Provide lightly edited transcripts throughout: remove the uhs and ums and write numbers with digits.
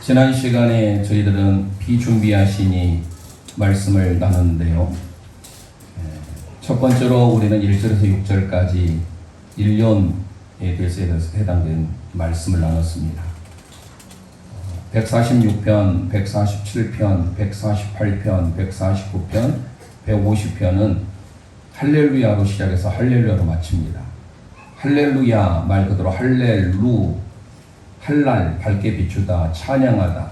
지난 시간에 저희들은 비준비하시니 말씀을 나눴는데요. 첫 번째로 우리는 1절에서 6절까지 1년에 대해서 해당된 말씀을 나눴습니다. 146편, 147편, 148편, 149편, 150편은 할렐루야로 시작해서 할렐루야로 마칩니다. 할렐루야 말 그대로 할날 밝게 비추다, 찬양하다.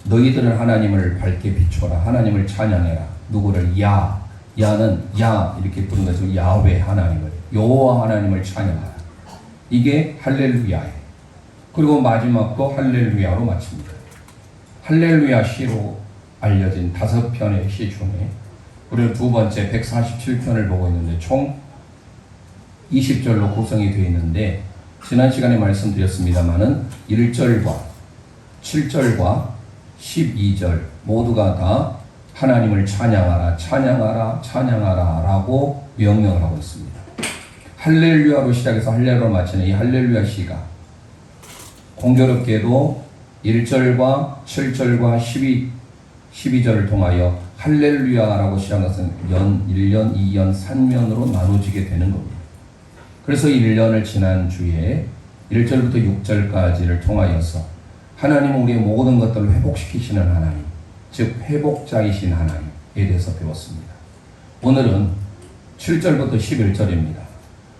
너희들은 하나님을 밝게 비춰라. 하나님을 찬양해라. 누구를? 야는 야 이렇게 부른 것은 야훼 하나님을, 여호와 하나님을 찬양하라. 이게 할렐루야예요. 그리고 마지막도 할렐루야로 마칩니다. 할렐루야 시로 알려진 5편의 시 중에 우리는 두 번째 147편을 보고 있는데 총 20절로 구성이 되어 있는데, 지난 시간에 말씀드렸습니다마는 1절과 7절과 12절 모두가 다 하나님을 찬양하라, 찬양하라, 찬양하라 라고 명령을 하고 있습니다. 할렐루야로 시작해서 할렐루야로 마치는 이 할렐루야 시가 공교롭게도 1절과 7절과 12절을 통하여 할렐루야라고 시작한 것은 1년, 2년, 3년으로 나눠지게 되는 겁니다. 그래서 1년을 지난주에 1절부터 6절까지를 통하여서 하나님은 우리의 모든 것들을 회복시키시는 하나님, 즉 회복자이신 하나님에 대해서 배웠습니다. 오늘은 7절부터 11절입니다.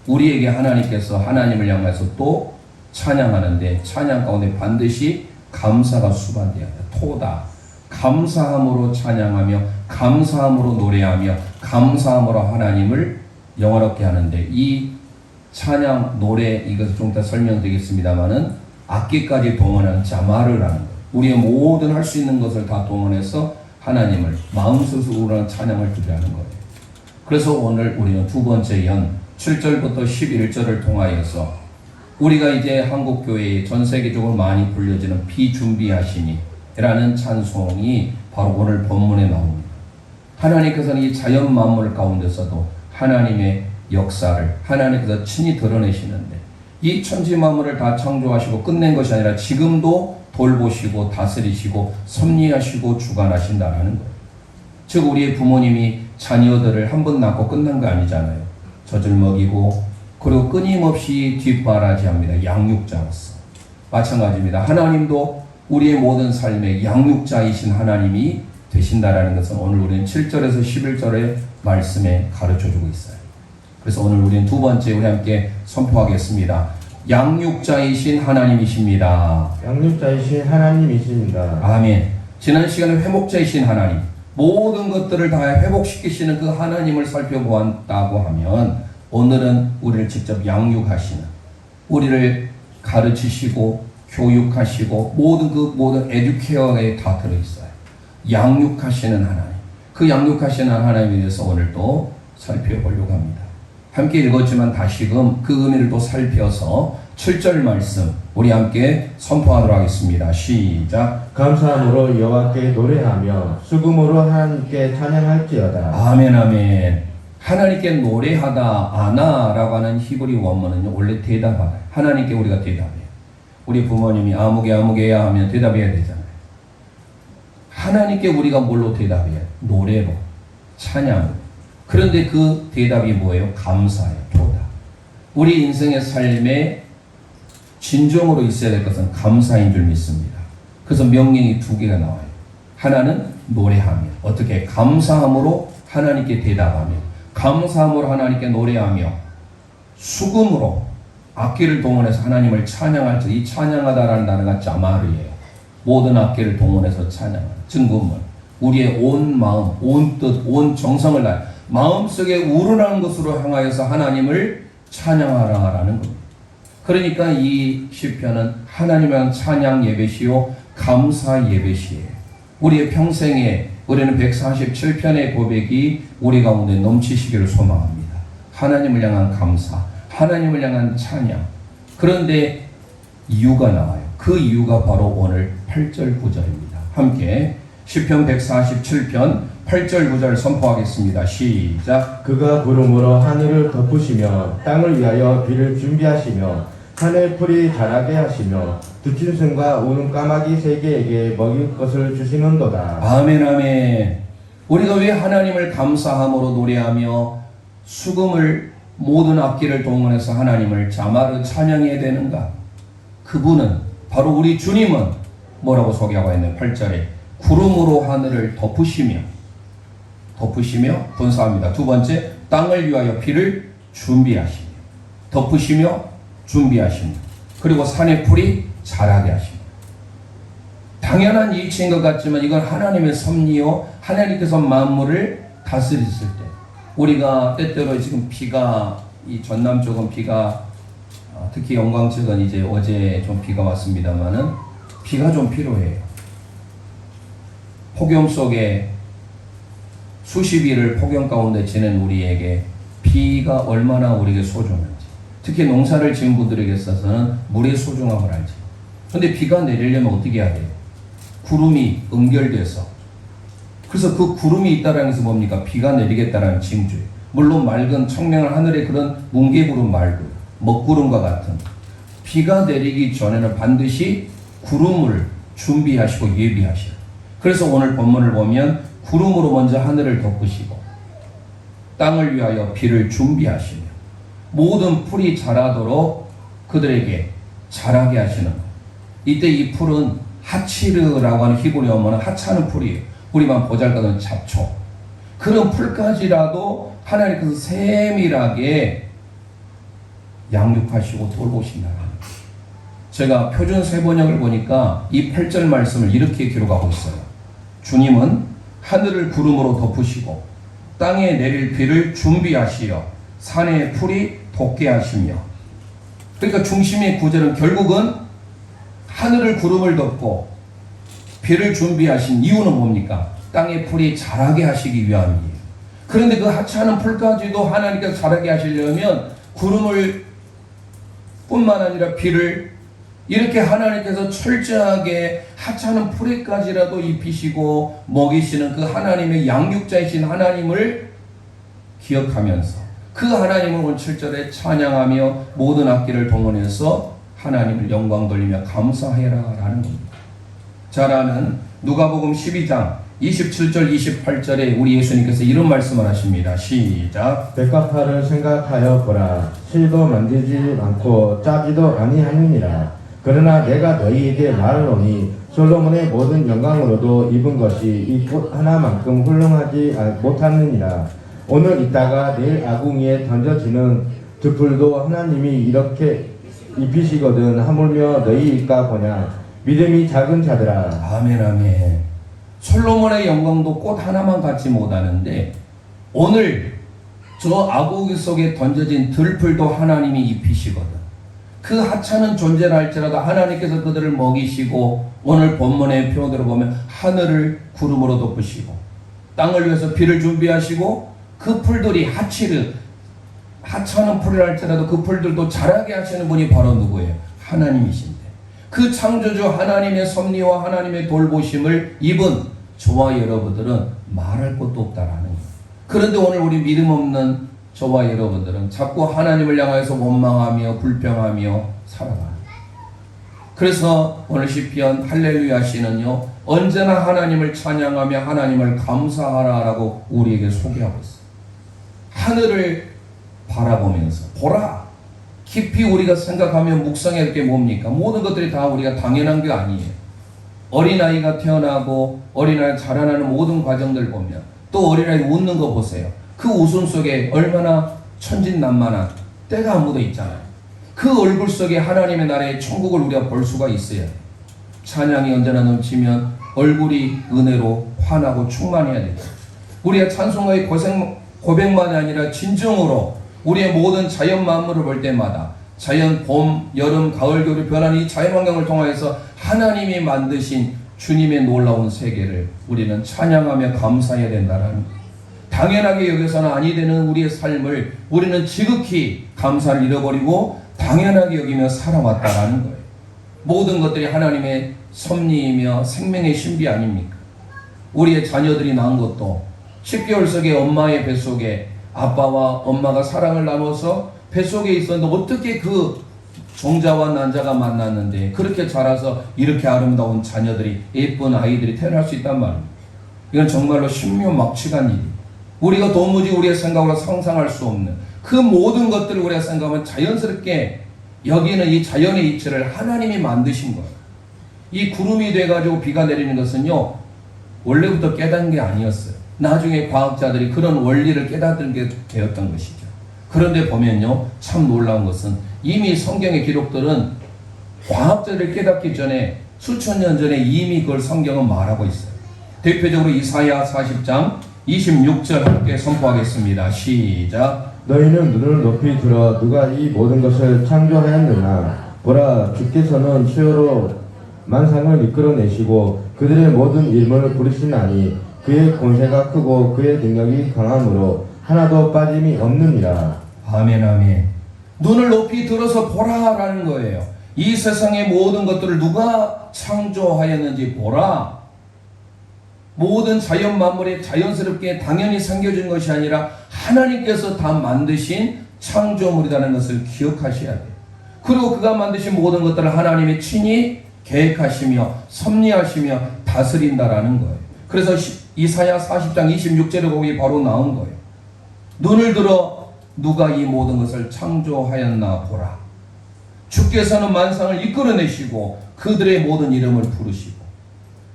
우리에게 하나님께서 하나님을 향해서 또 찬양하는데, 찬양 가운데 반드시 감사가 수반되어야 한다. 토다. 감사함으로 찬양하며 감사함으로 노래하며 감사함으로 하나님을 영화롭게 하는데, 이 찬양, 노래, 이것을 좀 이따 설명드리겠습니다만은 악기까지 동원한 자마르라는 것, 우리의 모든 할 수 있는 것을 다 동원해서 하나님을 마음속으로 찬양을 드리는 거예요. 그래서 오늘 우리는 두 번째 연 7절부터 11절을 통하여서 우리가 이제 한국교회에 전 세계적으로 많이 불려지는 비준비하시니 라는 찬송이 바로 오늘 본문에 나옵니다. 하나님께서는 이 자연 만물 가운데서도 하나님의 역사를 하나님께서 친히 드러내시는데, 이 천지 만물을 다 창조하시고 끝낸 것이 아니라 지금도 돌보시고 다스리시고 섭리하시고 주관하신다라는 거예요. 즉 우리의 부모님이 자녀들을 한 번 낳고 끝난 거 아니잖아요. 젖을 먹이고 그리고 끊임없이 뒷바라지합니다. 양육자로서. 마찬가지입니다. 하나님도 우리의 모든 삶의 양육자이신 하나님이 되신다라는 것은 오늘 우리는 7절에서 11절의 말씀에 가르쳐주고 있어요. 그래서 오늘 우리는 두 번째 우리 함께 선포하겠습니다. 양육자이신 하나님이십니다. 양육자이신 하나님이십니다. 아멘. 지난 시간에 회복자이신 하나님, 모든 것들을 다 회복시키시는 그 하나님을 살펴보았다고 하면, 오늘은 우리를 직접 양육하시는, 우리를 가르치시고 교육하시고 모든 에듀케어에 다 들어있어요. 양육하시는 하나님, 그 양육하시는 하나님에 대해서 오늘 또 살펴보려고 합니다. 함께 읽었지만 다시금 그 의미를 또 살펴서 7절 말씀 우리 함께 선포하도록 하겠습니다. 시작. 감사함으로 여호와께 노래하며 수금으로 하나님께 찬양할지어다. 아멘, 아멘. 하나님께 노래하다, 아나라고 하는 히브리 원문은 원래 대답하다. 하나님께 우리가 대답해요. 우리 부모님이 아무개야 하면 대답해야 되잖아요. 하나님께 우리가 뭘로 대답해요? 노래로, 찬양으로. 그런데 그 대답이 뭐예요? 감사예요. 토다. 우리 인생의 삶에 진정으로 있어야 될 것은 감사인 줄 믿습니다. 그래서 명령이 두 개가 나와요. 하나는 노래하며, 어떻게? 감사함으로 하나님께 대답하며, 감사함으로 하나님께 노래하며, 수금으로 악기를 동원해서 하나님을 찬양할 때, 이 찬양하다라는 단어가 자마르예요. 모든 악기를 동원해서 찬양하는 증거문. 우리의 온 마음, 온 뜻, 온 정성을 다해 마음속에 우러나는 것으로 향하여서 하나님을 찬양하라라는 겁니다. 그러니까 이 시편은 하나님의 찬양 예배시요 감사 예배시예요. 우리의 평생에 우리는 147편의 고백이 우리 가운데 넘치시기를 소망합니다. 하나님을 향한 감사, 하나님을 향한 찬양. 그런데 이유가 나와요. 그 이유가 바로 오늘 8절 9절입니다. 함께 시편 147편 8절 9절 선포하겠습니다. 시작. 그가 구름으로 하늘을 덮으시며 땅을 위하여 비를 준비하시며 하늘 풀이 자라게 하시며 두친승과 우는 까마귀 세계에게 먹일 것을 주시는도다. 아멘 아멘. 우리가 왜 하나님을 감사함으로 노래하며 수금을 모든 악기를 동원해서 하나님을 자마르 찬양해야 되는가? 그분은 바로 우리 주님은 뭐라고 소개하고 있는 8절에 구름으로 하늘을 덮으시며 분사합니다. 두 번째, 땅을 위하여 비를 준비하시며 덮으시며 준비하시며 그리고 산의 풀이 자라게 하시며. 당연한 이치인 것 같지만 이건 하나님의 섭리요, 하나님께서 만물을 다스리실 때 우리가 때때로 지금 비가 이 전남 쪽은 비가 특히 영광 측은 이제 어제 좀 비가 왔습니다만은 비가 좀 필요해요. 폭염 속에 수십 일을 폭염 가운데 지낸 우리에게 비가 얼마나 우리에게 소중한지, 특히 농사를 지은 분들에게 있어서는 물의 소중함을 알지. 근데 비가 내리려면 어떻게 해야 돼요? 구름이 응결돼서, 그래서 그 구름이 있다라는 것은 뭡니까? 비가 내리겠다라는 징조예요. 물론 맑은 청명한 하늘의 그런 뭉게구름 말고 먹구름과 같은, 비가 내리기 전에는 반드시 구름을 준비하시고 예비하셔요. 그래서 오늘 본문을 보면 구름으로 먼저 하늘을 덮으시고 땅을 위하여 비를 준비하시며 모든 풀이 자라도록 그들에게 자라게 하시는 거예요. 이때 이 풀은 하치르라고 하는 히브리 어머는 하찮은 풀이에요. 우리만 보잘것없는 잡초. 그런 풀까지라도 하나님께서 세밀하게 양육하시고 돌보신다는 거예요. 제가 표준 세번역을 보니까 이 8절 말씀을 이렇게 기록하고 있어요. 주님은 하늘을 구름으로 덮으시고 땅에 내릴 비를 준비하시어 산의 풀이 돋게 하시며. 그러니까 중심의 구절은 결국은 하늘을 구름을 덮고 비를 준비하신 이유는 뭡니까? 땅의 풀이 자라게 하시기 위함이에요. 그런데 그 하찮은 풀까지도 하나님께서 자라게 하시려면 구름을 뿐만 아니라 비를 이렇게 하나님께서 철저하게 하찮은 풀에까지라도 입히시고 먹이시는 그 하나님의 양육자이신 하나님을 기억하면서 그 하나님을 오늘 7절에 찬양하며 모든 악기를 동원해서 하나님을 영광 돌리며 감사해라 라는 겁니다. 자라는 누가복음 12장 27절 28절에 우리 예수님께서 이런 말씀을 하십니다. 시작. 백합화를 생각하여 보라. 실도 만들지 않고 짜지도 아니하느니라. 그러나 내가 너희에게 말하노니 솔로몬의 모든 영광으로도 입은 것이 이 꽃 하나만큼 훌륭하지 못하느니라. 오늘 있다가 내일 아궁이에 던져지는 들풀도 하나님이 이렇게 입히시거든 하물며 너희일까 보냐. 믿음이 작은 자들아. 아멘 아멘. 솔로몬의 영광도 꽃 하나만 갖지 못하는데 오늘 저 아궁이 속에 던져진 들풀도 하나님이 입히시거든. 그 하찮은 존재라 할지라도 하나님께서 그들을 먹이시고 오늘 본문의 표현대로 보면 하늘을 구름으로 덮으시고 땅을 위해서 비를 준비하시고 그 풀들이 하찮은 풀이라 할지라도 그 풀들도 자라게 하시는 분이 바로 누구예요? 하나님이신데 그 창조주 하나님의 섭리와 하나님의 돌보심을 입은 저와 여러분들은 말할 것도 없다라는 거예요. 그런데 오늘 우리 믿음 없는 저와 여러분들은 자꾸 하나님을 향해서 원망하며 불평하며 살아가는 거예요. 그래서 오늘 시편 할렐루야 시는요 언제나 하나님을 찬양하며 하나님을 감사하라라고 우리에게 소개하고 있어요. 하늘을 바라보면서 보라. 깊이 우리가 생각하면 묵상해야 할 게 뭡니까? 모든 것들이 다 우리가 당연한 게 아니에요. 어린아이가 태어나고 어린아이가 자라나는 모든 과정들 보면 또 어린아이 웃는 거 보세요. 그 웃음 속에 얼마나 천진난만한 때가 묻어 있잖아요. 그 얼굴 속에 하나님의 나라의 천국을 우리가 볼 수가 있어야 돼요. 찬양이 언제나 넘치면 얼굴이 은혜로 환하고 충만해야 돼요. 우리가 찬송가의 고백만이 아니라 진정으로 우리의 모든 자연 만물을 볼 때마다 자연 봄, 여름, 가을, 겨울이 변하는 이 자연환경을 통해서 하나님이 만드신 주님의 놀라운 세계를 우리는 찬양하며 감사해야 된다는 당연하게 여기서는 아니 되는 우리의 삶을 우리는 지극히 감사를 잃어버리고 당연하게 여기며 살아왔다라는 거예요. 모든 것들이 하나님의 섭리이며 생명의 신비 아닙니까? 우리의 자녀들이 낳은 것도 10개월 속에 엄마의 뱃속에 아빠와 엄마가 사랑을 나눠서 뱃속에 있었는데 어떻게 그 종자와 난자가 만났는데 그렇게 자라서 이렇게 아름다운 자녀들이 예쁜 아이들이 태어날 수 있단 말입니다. 이건 정말로 신묘막측한 일이 우리가 도무지 우리의 생각으로 상상할 수 없는 그 모든 것들을 우리가 생각하면 자연스럽게 여기는 이 자연의 이치를 하나님이 만드신 거예요. 이 구름이 돼가지고 비가 내리는 것은요 원래부터 깨닫는 게 아니었어요. 나중에 과학자들이 그런 원리를 깨닫게 되었던 것이죠. 그런데 보면요 참 놀라운 것은 이미 성경의 기록들은 과학자들이 깨닫기 전에 수천 년 전에 이미 그걸 성경은 말하고 있어요. 대표적으로 이사야 40장 26절 함께 선포하겠습니다. 시작. 너희는 눈을 높이 들어 누가 이 모든 것을 창조하였느냐. 보라, 주께서는 수요로 만상을 이끌어내시고 그들의 모든 이름을 부르시나니 그의 권세가 크고 그의 능력이 강함으로 하나도 빠짐이 없느니라. 아멘 아멘. 눈을 높이 들어서 보라라는 거예요. 이 세상의 모든 것들을 누가 창조하였는지 보라. 모든 자연 만물이 자연스럽게 당연히 생겨진 것이 아니라 하나님께서 다 만드신 창조물이라는 것을 기억하셔야 돼요. 그리고 그가 만드신 모든 것들을 하나님이 친히 계획하시며 섭리하시며 다스린다라는 거예요. 그래서 이사야 40장 26절에 거기 바로 나온 거예요. 눈을 들어 누가 이 모든 것을 창조하였나 보라. 주께서는 만상을 이끌어내시고 그들의 모든 이름을 부르시고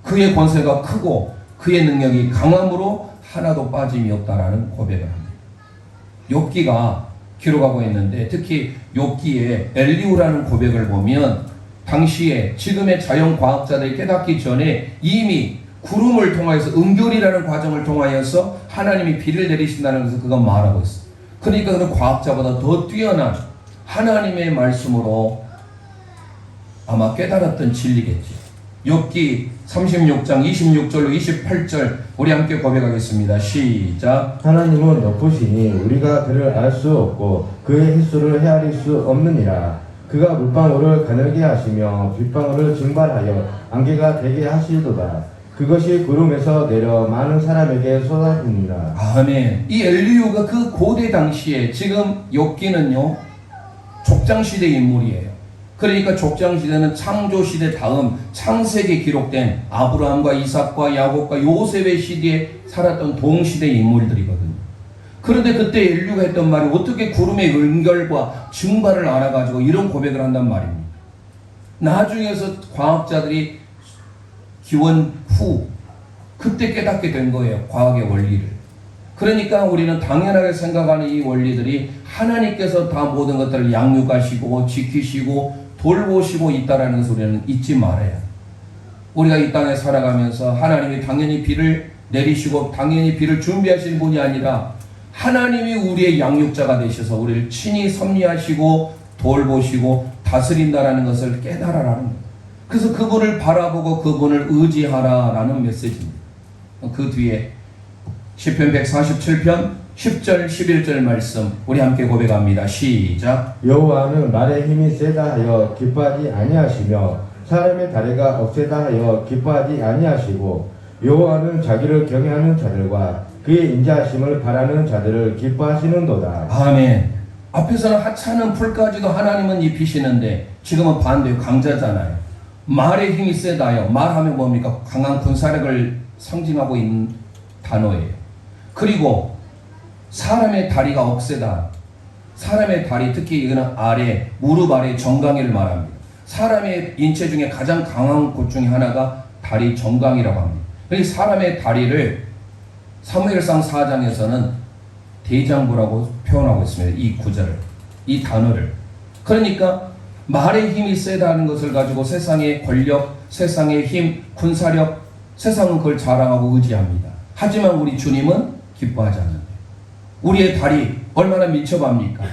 그의 권세가 크고 그의 능력이 강함으로 하나도 빠짐이 없다라는 고백을 합니다. 욥기가 기록하고 있는데 특히 욥기에 엘리후라는 고백을 보면 당시에 지금의 자연과학자들이 깨닫기 전에 이미 구름을 통하여서 은결이라는 과정을 통하여서 하나님이 비를 내리신다는 것을 그가 말하고 있어요. 그러니까 그는 과학자보다 더 뛰어난 하나님의 말씀으로 아마 깨달았던 진리겠지. 욥기 36장 26절로 28절 우리 함께 고백하겠습니다. 시작. 하나님은 높으시니 우리가 그를 알 수 없고 그의 횟수를 헤아릴 수 없느니라. 그가 물방울을 가늘게 하시며 빗방울을 증발하여 안개가 되게 하시도다. 그것이 구름에서 내려 많은 사람에게 쏟아집니다. 아멘. 이 엘리후가 그 고대 당시에 지금 욥기는요 족장시대 인물이에요. 그러니까 족장시대는 창조시대 다음 창세기에 기록된 아브라함과 이삭과 야곱과 요셉의 시대에 살았던 동시대 인물들이거든요. 그런데 그때 엘리후가 했던 말이 어떻게 구름의 은결과 증발을 알아가지고 이런 고백을 한단 말입니다. 나중에서 과학자들이 기원 후 그때 깨닫게 된 거예요. 과학의 원리를. 그러니까 우리는 당연하게 생각하는 이 원리들이 하나님께서 다 모든 것들을 양육하시고 지키시고 돌보시고 있다라는 것을 우리는 잊지 말아야 해요. 우리가 이 땅에 살아가면서 하나님이 당연히 비를 내리시고 당연히 비를 준비하시는 분이 아니라 하나님이 우리의 양육자가 되셔서 우리를 친히 섭리하시고 돌보시고 다스린다라는 것을 깨달아라는 거예요. 그래서 그분을 바라보고 그분을 의지하라라는 메시지입니다. 그 뒤에 시편 147편 10절 11절 말씀 우리 함께 고백합니다. 시작. 여호와는 말의 힘이 세다 하여 기뻐하지 아니하시며 사람의 다리가 억세다 하여 기뻐하지 아니하시고 여호와는 자기를 경외하는 자들과 그의 인자하심을 바라는 자들을 기뻐하시는도다. 아멘. 앞에서는 하찮은 풀까지도 하나님은 입히시는데 지금은 반대로 강자잖아요. 말의 힘이 세다요. 말하면 뭡니까? 강한 군사력을 상징하고 있는 단어예요. 그리고 사람의 다리가 억세다. 사람의 다리, 특히 이거는 아래, 무릎 아래 정강이를 말합니다. 사람의 인체 중에 가장 강한 곳 중에 하나가 다리 정강이라고 합니다. 이 사람의 다리를 사무엘상 4장에서는 대장부라고 표현하고 있습니다. 이 구절을, 이 단어를. 그러니까 말의 힘이 세다는 것을 가지고 세상의 권력, 세상의 힘, 군사력, 세상은 그걸 자랑하고 의지합니다. 하지만 우리 주님은 기뻐하지 않는다. 우리의 다리 얼마나 밀접합니까?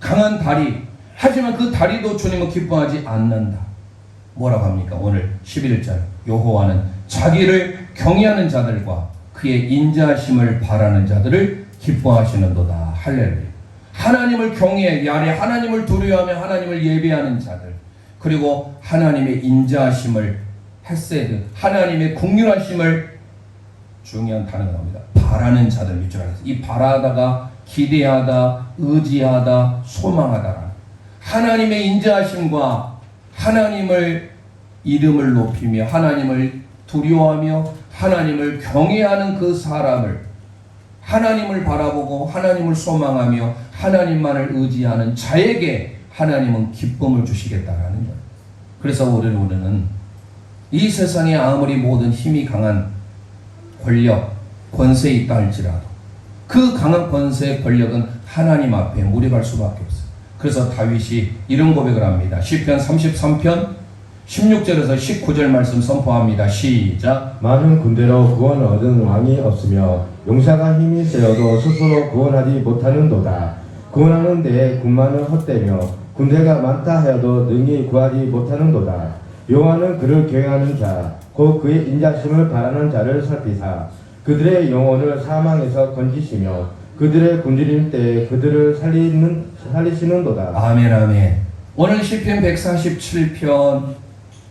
강한 다리. 하지만 그 다리도 주님은 기뻐하지 않는다. 뭐라고 합니까? 오늘 11절 여호와는 자기를 경외하는 자들과 그의 인자하심을 바라는 자들을 기뻐하시는도다. 할렐루야. 하나님을 경외해 야래 하나님을 두려워하며 하나님을 예배하는 자들, 그리고 하나님의 인자하심을 헤세드 하나님의 긍휼하심을 중요한 단어가 나옵니다. 바라는 자들 밑줄 알아서 이 바라다가 기대하다, 의지하다, 소망하다. 하나님의 인자하심과 하나님을 이름을 높이며 하나님을 두려워하며 하나님을 경외하는 그 사람을, 하나님을 바라보고 하나님을 소망하며 하나님만을 의지하는 자에게 하나님은 기쁨을 주시겠다라는 거예요. 그래서 우리는 이 세상에 아무리 모든 힘이 강한 권력, 권세에 있다 할지라도 그 강한 권세, 권력은 하나님 앞에 무력할 수밖에 없어요. 그래서 다윗이 이런 고백을 합니다. 시편 33편 16절에서 19절 말씀 선포합니다. 시작. 많은 군대로 구원 얻은 왕이 없으며 용사가 힘이 세어도 스스로 구원하지 못하는도다. 구원하는 데에 군마는 헛되며 군대가 많다 하여도 능히 구하지 못하는도다. 여호와는 그를 경외하는 자, 곧 그의 인자심을 바라는 자를 살피사 그들의 영혼을 사망에서 건지시며 그들의 굶주림 때에 그들을 살리시는도다. 아멘 아멘. 오늘 시편 147편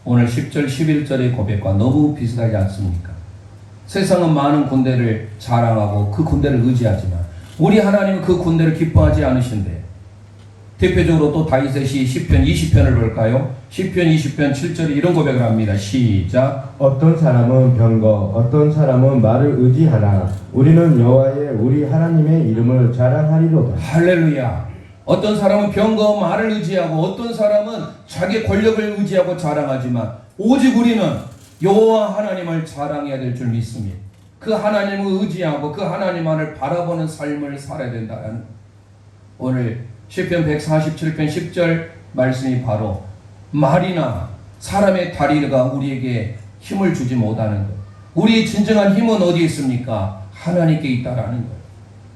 오늘 10절 11절의 고백과 너무 비슷하지 않습니까? 세상은 많은 군대를 자랑하고 그 군대를 의지하지만 우리 하나님은 그 군대를 기뻐하지 않으신데, 대표적으로 또 다윗의 시 시편 20편을 볼까요? 시편 20편 7절에 이런 고백을 합니다. 시작. 어떤 사람은 병거, 어떤 사람은 말을 의지하나 우리는 여호와의 우리 하나님의 이름을 자랑하리로다. 할렐루야. 어떤 사람은 병거 말을 의지하고 어떤 사람은 자기 권력을 의지하고 자랑하지만 오직 우리는 여호와 하나님을 자랑해야 될 줄 믿습니다. 그 하나님을 의지하고 그 하나님만을 바라보는 삶을 살아야 된다는, 오늘 시편 147편 10절 말씀이 바로 말이나 사람의 다리가 우리에게 힘을 주지 못하는 것, 우리의 진정한 힘은 어디에 있습니까? 하나님께 있다라는 것.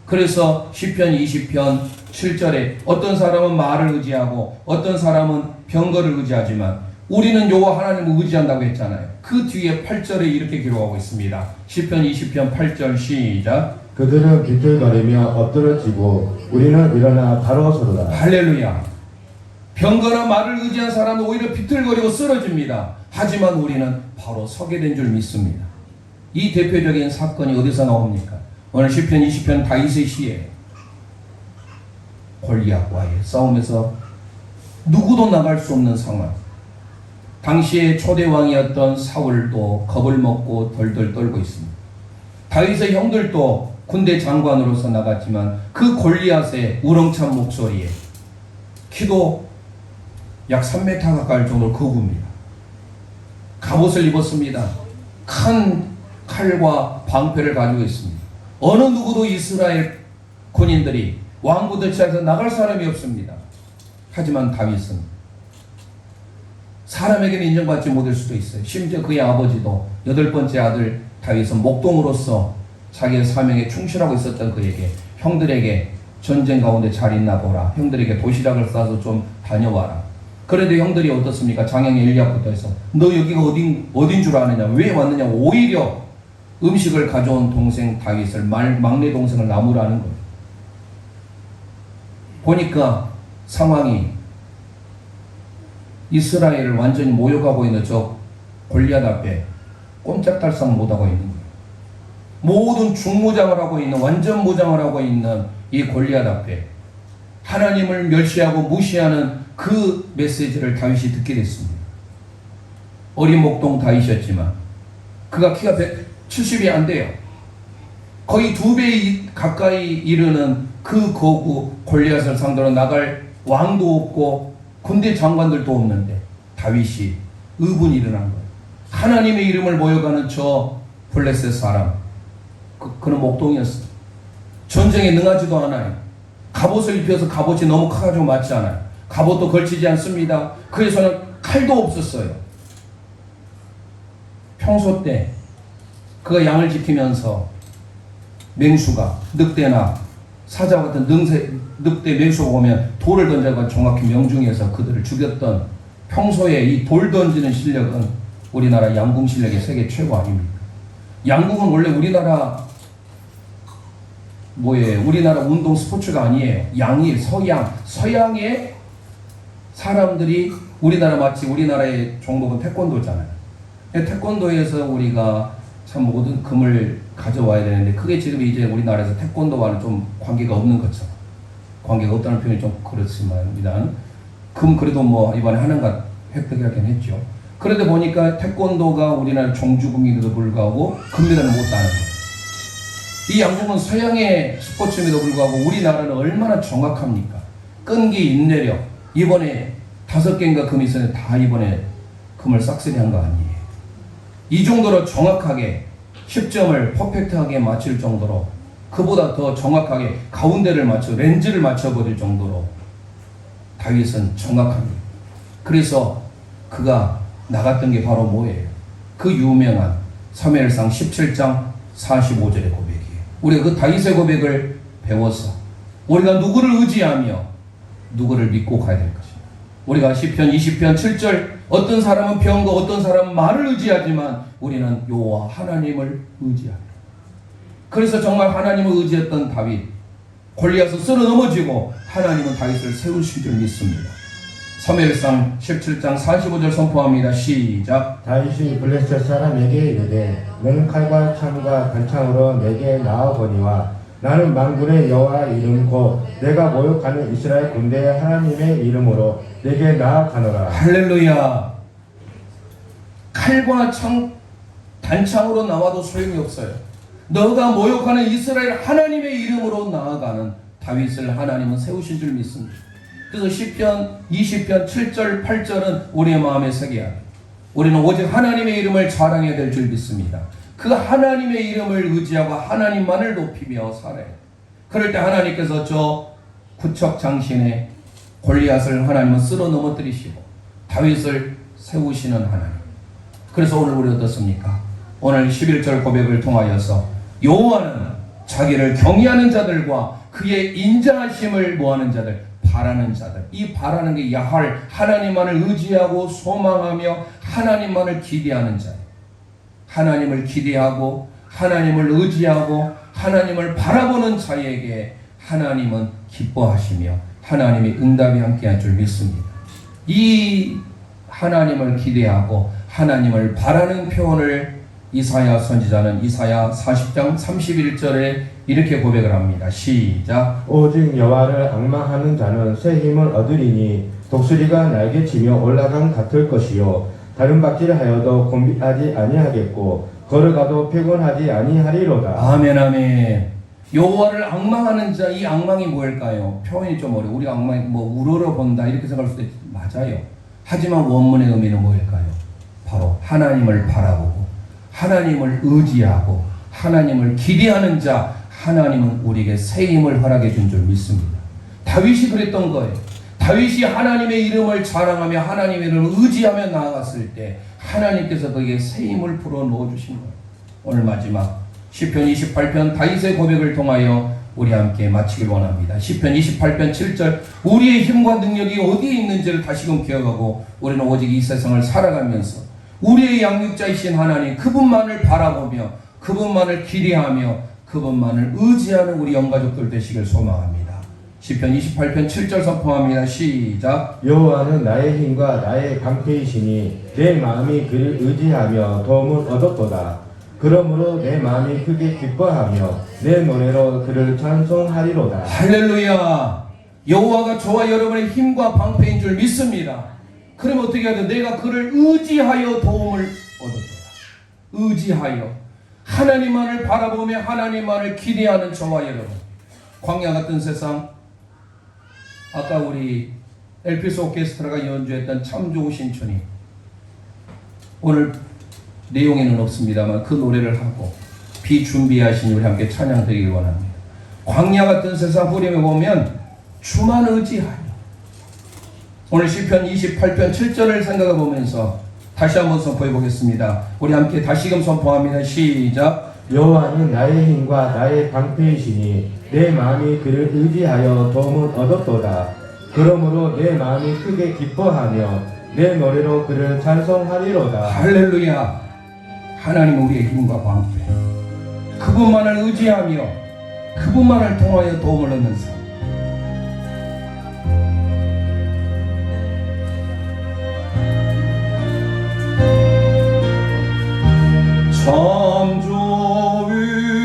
그래서 시편 20편 7절에 어떤 사람은 말을 의지하고 어떤 사람은 병거를 의지하지만 우리는 여호와 하나님을 의지한다고 했잖아요. 그 뒤에 8절에 이렇게 기록하고 있습니다. 시편 20편 8절 시작. 그들은 비틀거리며 엎드러지고 우리는 일어나 바로 서로다. 할렐루야. 병거나 말을 의지한 사람은 오히려 비틀거리고 쓰러집니다. 하지만 우리는 바로 서게 된 줄 믿습니다. 이 대표적인 사건이 어디서 나옵니까? 오늘 시편 20편 다윗의 시에 골리앗과의 싸움에서 누구도 나갈 수 없는 상황. 당시의 초대왕이었던 사울도 겁을 먹고 덜덜 떨고 있습니다. 다윗의 형들도 군대 장관으로서 나갔지만 그 골리앗의 우렁찬 목소리에 키도 약 3m 가까이 정도로 크고입니다. 갑옷을 입었습니다. 큰 칼과 방패를 가지고 있습니다. 어느 누구도 이스라엘 군인들이 왕부들 차에서 나갈 사람이 없습니다. 하지만 다윗은 사람에게는 인정받지 못할 수도 있어요. 심지어 그의 아버지도 8번째 아들 다윗은 목동으로서 자기의 사명에 충실하고 있었던 그에게 형들에게 전쟁 가운데 잘 있나 보라, 형들에게 도시락을 싸서 좀 다녀와라. 그런데 형들이 어떻습니까? 장형의 엘리압부터 해서 너 여기가 어딘 줄 아느냐, 왜 왔느냐, 오히려 음식을 가져온 동생 다윗을 막내 동생을 나무라는 거예요. 보니까 상황이 이스라엘을 완전히 모욕하고 있는 저 골리앗 앞에 꼼짝달싹 못하고 있는 거예요. 모든 중무장을 하고 있는, 완전 무장을 하고 있는 이 골리앗 앞에 하나님을 멸시하고 무시하는 그 메시지를 다윗이 듣게 됐습니다. 어린 목동 다윗이었지만 그가 키가 170이 안 돼요. 거의 2배 가까이 이르는 그 거구 골리앗을 상대로 나갈 왕도 없고 군대 장관들도 없는데 다윗이 의분이 일어난 거예요. 하나님의 이름을 모여가는 저 블레셋 사람, 그는 목동이었어요. 전쟁에 능하지도 않아요. 갑옷을 입혀서 갑옷이 너무 커가지고 맞지 않아요. 갑옷도 걸치지 않습니다. 그에서는 칼도 없었어요. 평소 때 그가 양을 지키면서 맹수가, 늑대나 사자 같은 늑대 맹수가 오면 돌을 던져가 정확히 명중해서 그들을 죽였던, 평소에 이 돌 던지는 실력은 우리나라 양궁 실력이 세계 최고 아닙니까? 양궁은 원래 우리나라 우리나라 운동 스포츠가 아니에요. 양이 서양의 사람들이 우리나라, 마치 우리나라의 종목은 태권도잖아요. 태권도에서 우리가 참 모든 금을 가져와야 되는데 그게 지금 이제 우리나라에서 태권도와는 좀 관계가 없는 것처럼, 관계가 없다는 표현이 좀 그렇지만 금 그래도 뭐 이번에 하나가 획득하긴 했죠. 그런데 보니까 태권도가 우리나라 종주국인에도 불구하고 금메달을 못 따는 거예요. 이 양궁은 서양의 스포츠임에도 불구하고 우리나라는 얼마나 정확합니까? 끈기, 인내력. 이번에 5개인가 금이 있었는데 다 이번에 금을 싹쓸이 한 거 아니에요. 이 정도로 정확하게 10점을 퍼펙트하게 맞출 정도로, 그보다 더 정확하게 가운데를 맞춰 렌즈를 맞춰버릴 정도로 다윗은 정확합니다. 그래서 그가 나갔던 게 바로 뭐예요? 그 유명한 사무엘상 17장 45절의 고백이에요. 우리가 그 다윗의 고백을 배워서 우리가 누구를 의지하며 누구를 믿고 가야 될 것입니다. 우리가 시편 20편 7절, 어떤 사람은 병과 어떤 사람은 말을 의지하지만 우리는 여호와 하나님을 의지합니다. 그래서 정말 하나님을 의지했던 다윗, 골리앗은 쓸어 넘어지고 하나님은 다윗을 세우신 줄 믿습니다. 사무엘상 17장 45절 선포합니다. 시작. 다윗이 블레셋 사람에게 이르되 너는 칼과 창과 단창으로 내게 나아보니와 나는 만군의 여호와 이름 곧 내가 모욕하는 이스라엘 군대의 하나님의 이름으로 내게 나아가노라. 할렐루야. 칼과 창, 단창으로 나와도 소용이 없어요. 너가 모욕하는 이스라엘 하나님의 이름으로 나아가는 다윗을 하나님은 세우신 줄 믿습니다. 그래서 시편 20편 7절 8절은 우리의 마음에 새겨야 합니다. 우리는 오직 하나님의 이름을 자랑해야 될 줄 믿습니다. 그 하나님의 이름을 의지하고 하나님만을 높이며 살아요. 그럴 때 하나님께서 저 구척장신의 골리앗을 하나님은 쓸어 넘어뜨리시고 다윗을 세우시는 하나님. 그래서 오늘 우리 어떻습니까? 오늘 11절 고백을 통하여서 여호와는 자기를 경외하는 자들과 그의 인자하심을 모하는 자들, 바라는 자들, 이 바라는 게 야할 하나님만을 의지하고 소망하며 하나님만을 기대하는 자예요. 하나님을 기대하고 하나님을 의지하고 하나님을 바라보는 자에게 하나님은 기뻐하시며 하나님의 응답이 함께할 줄 믿습니다. 이 하나님을 기대하고 하나님을 바라는 표현을 이사야 선지자는 이사야 40장 31절에 이렇게 고백을 합니다. 시작. 오직 여호와를 앙망하는 자는 새 힘을 얻으리니 독수리가 날개치며 올라간 같을 것이요 다른 박질을 하여도 곤비하지 아니하겠고 걸어가도 피곤하지 아니하리로다. 아멘 아멘. 여호와를 앙망하는 자, 이 앙망이 뭘까요? 표현이 좀 어려워. 우리가 앙망이 뭐 우러러 본다 이렇게 생각할 수도 있지. 맞아요. 하지만 원문의 의미는 뭘까요? 바로 하나님을 바라보고 하나님을 의지하고 하나님을 기대하는 자, 하나님은 우리에게 새 힘을 허락해 준 줄 믿습니다. 다윗이 그랬던 거예요. 다윗이 하나님의 이름을 자랑하며 하나님의 이름을 의지하며 나아갔을 때 하나님께서 그에게 새 힘을 불어넣어 주신 거예요. 오늘 마지막 시편 28편 다윗의 고백을 통하여 우리 함께 마치길 원합니다. 시편 28편 7절, 우리의 힘과 능력이 어디에 있는지를 다시금 기억하고 우리는 오직 이 세상을 살아가면서 우리의 양육자이신 하나님, 그분만을 바라보며 그분만을 기대하며 그분만을 의지하는 우리 영가족들 되시길 소망합니다. 시편 28편 7절 선포합니다. 시작. 여호와는 나의 힘과 나의 방패이시니 내 마음이 그를 의지하며 도움을 얻었도다. 그러므로 내 마음이 크게 기뻐하며 내 노래로 그를 찬송하리로다. 할렐루야. 여호와가 저와 여러분의 힘과 방패인 줄 믿습니다. 그럼 어떻게 해야 돼? 내가 그를 의지하여 도움을 얻었도다. 의지하여 하나님만을 바라보며 하나님만을 기대하는 저와 여러분, 광야 같은 세상, 아까 우리 엘피스 오케스트라가 연주했던 참 좋으신 주님, 오늘 내용에는 없습니다만 그 노래를 하고 비준비하신 우리 함께 찬양 드리길 원합니다. 광야 같은 세상 후렴에 보면 주만 의지하여, 오늘 시편 28편 7절을 생각해 보면서 다시 한번 선포해 보겠습니다. 우리 함께 다시금 선포합니다. 시작. 여호와는 나의 힘과 나의 방패이시니 내 마음이 그를 의지하여 도움을 얻었도다. 그러므로 내 마음이 크게 기뻐하며 내 노래로 그를 찬송하리로다. 할렐루야. 하나님 우리의 힘과 방패, 그분만을 의지하며 그분만을 통하여 도움을 얻는 삶. 참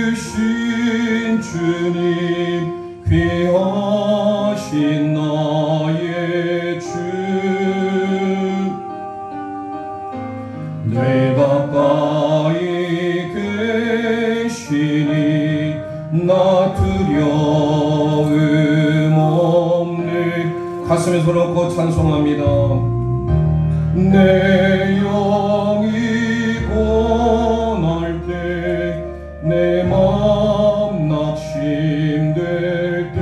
좋으신 주님, 귀하신 나의 주 가슴에 손얹고 찬송합니다. 내 영이 고날 때 내 맘 낙심될 때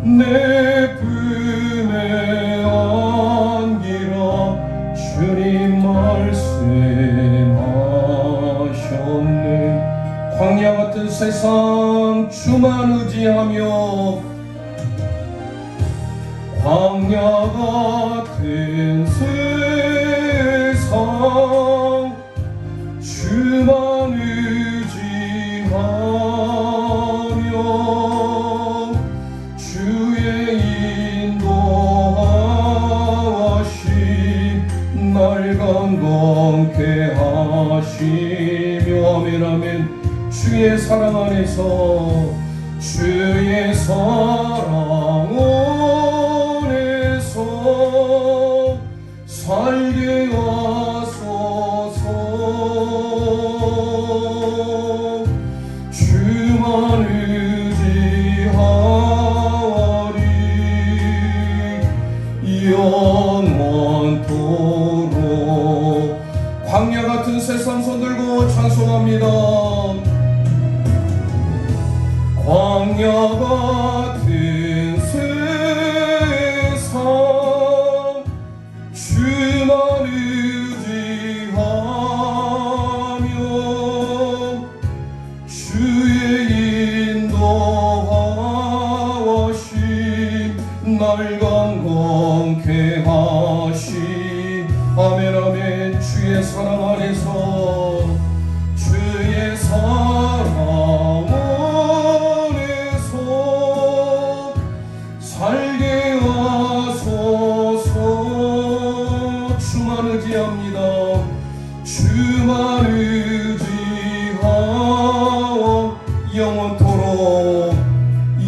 내 품에 안기라 주님 말씀하셨네. 광야 같은 세상 주만 의지하며 광야 같은 세상 주만 의지하며 주의 인도하심 날 강건케 하시며 아멘 아멘. 주의 사랑 안에서 주의 사랑 안에서 살게 하소서. 주만 의지하리 영원토록. 광야 같은 세상 손들고 찬송합니다. 광야 같은 세상 주만 의지하며 주의 인도하심 날 강건케 하심 아멘 아멘. 주의 사랑 안에서 주의 사랑 안에서 살게 하소서. 주만 의지합니다. 주만 의지하오 영원토록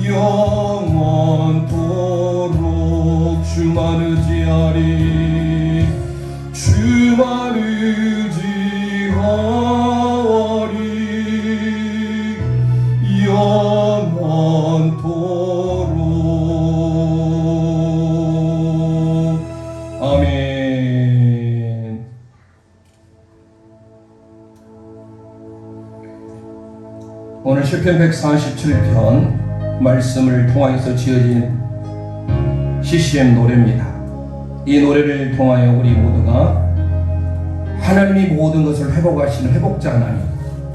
영원토록 주만 의지하리 주만 의지하리 영원토록 아멘. 오늘 시편 147편 말씀을 통하여서 지어진 CCM 노래입니다. 이 노래를 통하여 우리 모두가 하나님이 모든 것을 회복하시는 회복자 하나님,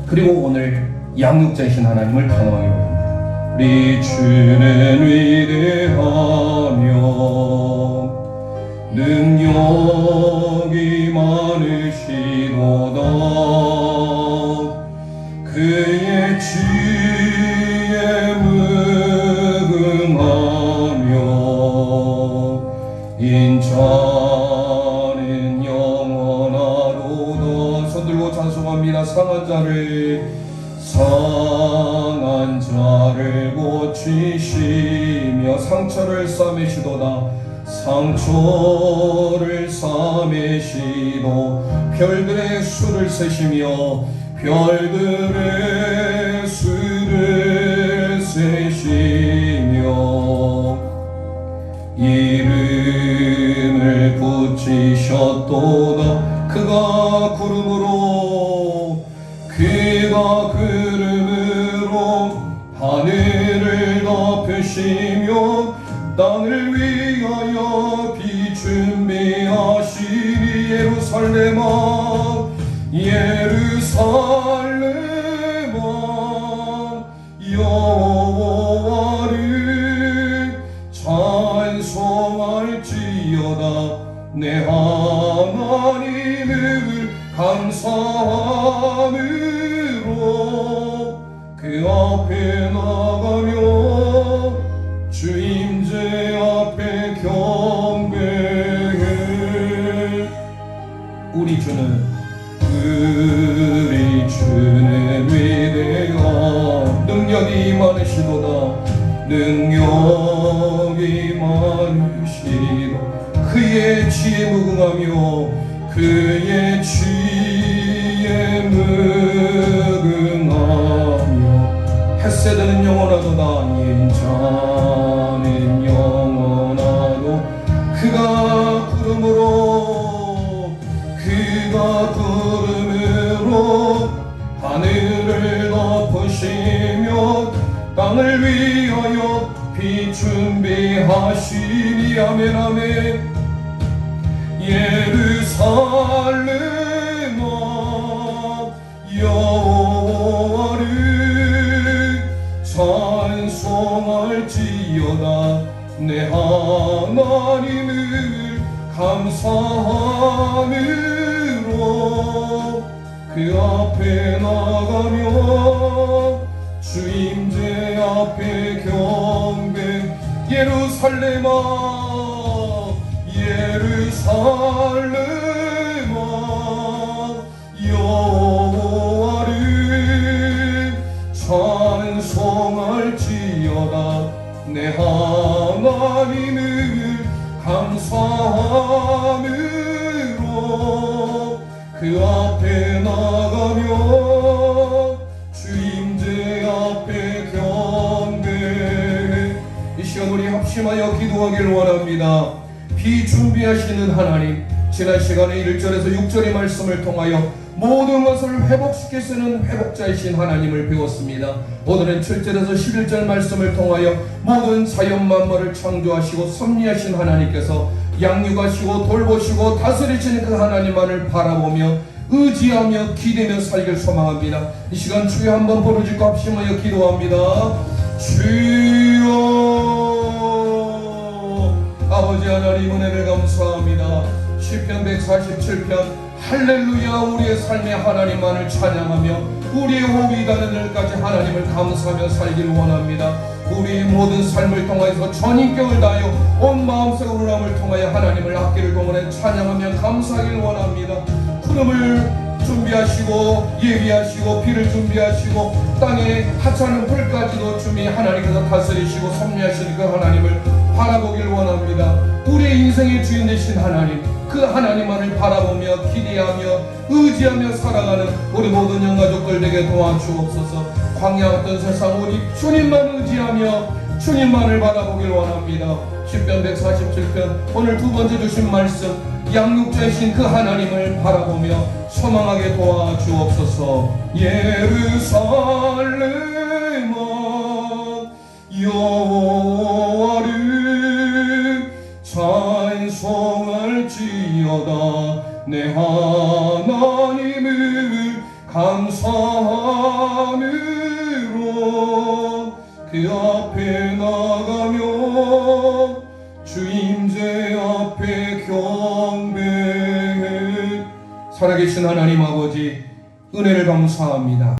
그리고 오늘 양육자이신 하나님을 단호하기로 합니다. 우리 주는 위대하며 능력이 많으시도다. 그의 지혜에 무궁하며 인자는 영원하로다. 손들고 찬송합니다. 상한 자를 고치시며 상처를 싸매시도다. 상처를 싸매시도 별들의 수를 세시며 별들의 수를 세시며 이름을 붙이셨도다. 그가 구름으로 하늘을 덮으시며 땅을 위하여 비 준비하시니 예루살렘아 여호와를 찬송할지어다. 내 하나님을 감사함으로 그 앞에 나가며 주 임재 앞에 경배해. 우리 주는 위대한 능력이 많으시도다. 능력이 많으시도다. 그의 지혜 무궁하며 그의 지혜 무궁하며 햇세드는 영원하도다. 인자는 영원하도 그가 구름으로 하늘을 덮으시며 땅을 위하여 비 준비하시니. 아멘 아멘. 예루살렘아 여호와를 찬송할지어다. 내 하나님을 감사함으로 그 앞에 나가며 주임제 앞에 경배. 예루살렘아 예루살렘아 여호와를 찬송할지어다. 내 하나님을 감사함으로 그 앞에 나가며 주임제 앞에 경배해. 이 시간 우리 합심하여 기도하길 원합니다. 비 준비하시는 하나님, 지난 시간에 1절에서 6절의 말씀을 통하여 모든 것을 회복시켜 쓰는 회복자이신 하나님을 배웠습니다. 오늘은 7절에서 11절 말씀을 통하여 모든 자연 만물을 창조하시고 섭리하신 하나님께서 양육하시고 돌보시고 다스리시는 그 하나님만을 바라보며 의지하며 기대며 살길 소망합니다. 이 시간 주여 한번 부르짖고 합심하여 기도합니다. 주여. 아버지 하나님 은혜를 감사합니다. 시편 147편 할렐루야. 우리의 삶에 하나님만을 찬양하며 우리의 호흡이 닿는 날까지 하나님을 감사하며 살기를 원합니다. 우리의 모든 삶을 통하여서 전인격을 다하여 온 마음속 우람을 통하여 하나님을 악기를 동원해 찬양하며 감사하기를 원합니다. 구름을 준비하시고 예비하시고 비를 준비하시고 땅에 하찮은 풀까지도 주미 하나님께서 다스리시고 섭리하시는 그 하나님을 바라보길 원합니다. 우리의 인생의 주인 되신 하나님, 그 하나님만을 바라보며 기대하며 의지하며 살아가는 우리 모든 영가족들 되게 도와주옵소서. 광야 같은 세상 오직 주님만 의지하며 주님만을 바라보길 원합니다. 시편 147편 오늘 두 번째 주신 말씀, 양육자이신 그 하나님을 바라보며 소망하게 도와주옵소서. 예루살렘아 여호와를 찬송할지어다. 내 하나님을 감사함으로 그 앞에 나가며 주임제 앞에 경배해. 살아계신 하나님 아버지 은혜를 감사합니다.